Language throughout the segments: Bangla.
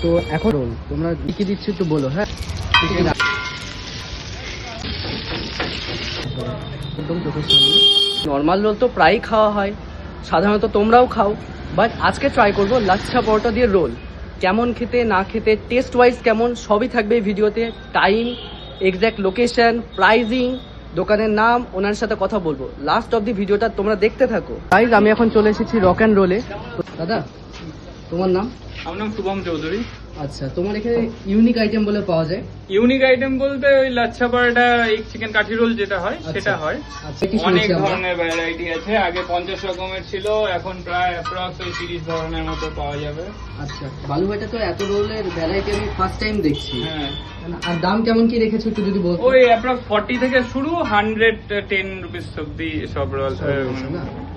তো এখন তোমরা কি দিচ্ছ একটু বলো। হ্যাঁ, একদম চোখের সামনে। নর্মাল রোল তো প্রায়ই খাওয়া হয়, সাধারণত তোমরাও খাও, বাট আজকে ট্রাই করবো লাচ্ছা পরোটা দিয়ে রোল। কেমন খেতে না খেতে, টেস্ট ওয়াইজ কেমন, সবই থাকবে এই ভিডিওতে। টাইম, এক্স্যাক্ট লোকেশন, প্রাইজিং, দোকানের নাম, ওনার সাথে কথা বলবো। লাস্ট অব দি ভিডিওটা তোমরা দেখতে থাকো। গাইস, আমি এখন চলে এসেছি রক অ্যান্ড রোলে। দাদা, তোমার নাম? আমার নাম শুভম চৌধুরী। আচ্ছা, তোমার এখানে ইউনিক আইটেম বলে পাওয়া যায়? ইউনিক আইটেম বলতে ওই লাচ্ছা পরোটা, এই চিকেন কাঠি রোল যেটা হয় সেটা হয়। আচ্ছা, কি অনেক শুনেছি আমরা? ধরনের ভ্যারাইটি আছে। আগে 50 রকমের ছিল, এখন প্রায় অ্যাপ্রক্স ওই 30 ধরনের মতো পাওয়া যাবে। আচ্ছা, বালুঘাটে তো এত রোলের ভ্যারাইটি আমি ফার্স্ট টাইম দেখছি। হ্যাঁ, আর দাম কেমন কি রেখেছো একটু যদি বলতো? ওই অ্যাপ্রক্স 40 থেকে শুরু, 110 রুপিস অব্দি সব রোল।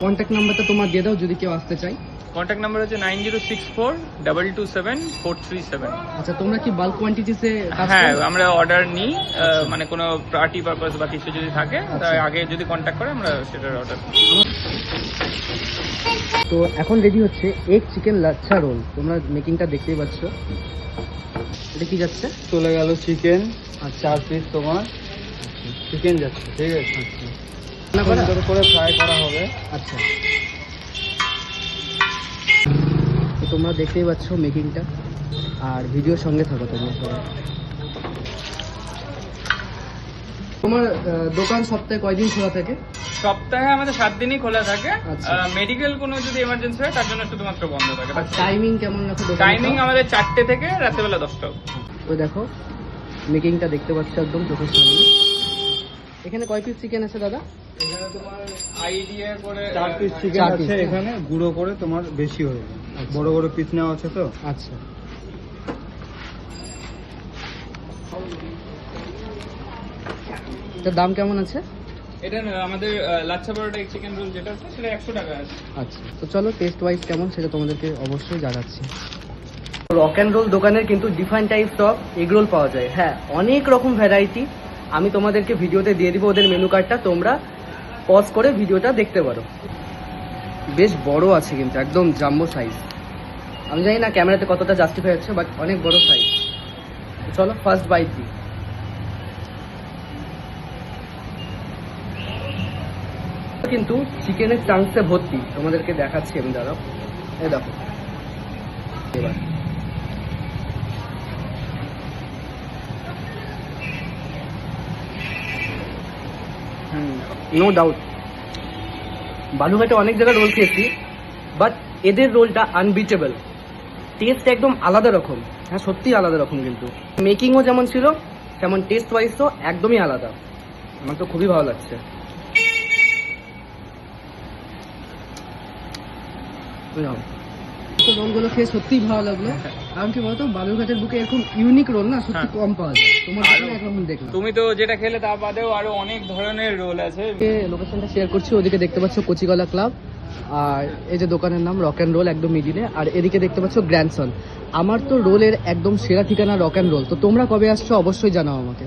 কন্ট্যাক্ট নাম্বারটা তোমার দিয়ে দাও যদি কেউ আসতে চাই। কন্ট্যাক্ট নাম্বার হচ্ছে 9064227437। আচ্ছা, তোমরা কি বাল্ক কোয়ান্টিটিসে কাজ হ্যাঁ, করো? আমরা অর্ডার নিই, মানে কোনো পার্টি পারপাস বা কিছু যদি থাকে তার আগে যদি কন্ট্যাক্ট করে আমরা সেটার অর্ডার দিই। তো এখন রেডি হচ্ছে এগ চিকেন লাচ্ছা রোল। তোমরা মেকিংটা দেখতেই পাচ্ছ। এটা কি যাচ্ছে? চলে গেল চিকেন আর আচ্ছা 4 পিস তোমার চিকেন যাচ্ছে, ঠিক আছে? আচ্ছা, রান্না করা? সুন্দর করে ফ্রাই করা হবে। আচ্ছা, তো তোমরা দেখতেই পাচ্ছ মেকিংটা, আর ভিডিওর সঙ্গে থাকো তোমরা সবাই। তোমার দোকান সপ্তাহে কয়দিন খোলা থাকে? সপ্তাহে আমাদের 7 দিনই খোলা থাকে। আচ্ছা। মেডিকেল কোনো যদি এমার্জেন্সি হয় তার জন্য শুধুমাত্র বন্ধ থাকে। আর টাইমিং কেমন রাখো দোকানটা? টাইমিং আমাদের 4টে থেকে রাত্রেবেলা 10টা অবধি। ওই দেখো মেকিংটা দেখতে পাচ্ছ একদম চোখের সামনে। এখানে কয় পিস চিকেন আছে দাদা? এখানে তোমার আইডিয়া করে 4 পিস চিকেন 4 piece, আছে। হ্যাঁ। এখানে গুঁড়ো করে তোমার বেশি হয়ে যাবে, আচ্ছা। বড় বড় পিস নেওয়া আছে তো। আচ্ছা, এটার দাম কেমন আছে? এটা আমাদের লাচ্ছা পরোটা চিকেন রোল যেটা আছে সেটা 100 টাকা আছে। আচ্ছা, তো চলো টেস্ট ওয়াইজ কেমন সেটা তোমাদেরকে অবশ্যই জানাচ্ছি। রক অ্যান্ড রোল দোকানের কিন্তু different types of egg roll পাওয়া যায়। হ্যাঁ, অনেক রকম ভ্যারাইটি। আমি তোমাদেরকে ভিডিওতে দিয়ে দিব ওদের মেনু কার্ডটা, তোমরা পজ করে ভিডিওটা দেখতে পারো। বেশ বড় আছে কিন্তু, একদম জাম্বো সাইজ। আমি জানি না ক্যামেরাতে কতটা জাস্টিফাই হচ্ছে, বাট অনেক বড় সাইজ। চলো ফার্স্ট বাইট দিই। কিন্তু চিকেনের চাংসে ভর্তি, তোমাদেরকে দেখাচ্ছি আমি, দাঁড়াও। এই দেখো এবার নো ডাউট বালুঘাটে অনেক জায়গায় রোল খেয়েছি, বাট এদের রোলটা আনবিটেবল। টেস্ট একদম আলাদা রকম। হ্যাঁ, সত্যিই আলাদা রকম। কিন্তু মেকিংও যেমন ছিল তেমন টেস্ট ওয়াইজ তো একদমই আলাদা। আমার তো খুবই ভালো লাগছে। রোলগুলো খেয়ে সত্যিই ভালো লাগলো। কারণ কি বলতো, বালুরঘাটের বুকে এরকম ইউনিক রোল না সত্যি কম পাওয়া যায়। তোমার দোকানে একরকম দেখলাম। তুমি তো যেটা খেলে তার বাদেও আরো অনেক ধরনের রোল আছে। লোকেশনটা শেয়ার করছি। ওদিকে দেখতে পাচ্ছ কচিকলা ক্লাব, আর এই যে দোকানের নাম রক অ্যান্ড রোল, একদম মিডিলে। আর এদিকে দেখতে পাচ্ছ গ্র্যান্ডসন। আমার তো রোলের একদম সেরা ঠিকানা রক অ্যান্ড রোল। তো তোমরা কবে আসছো অবশ্যই জানাও আমাকে।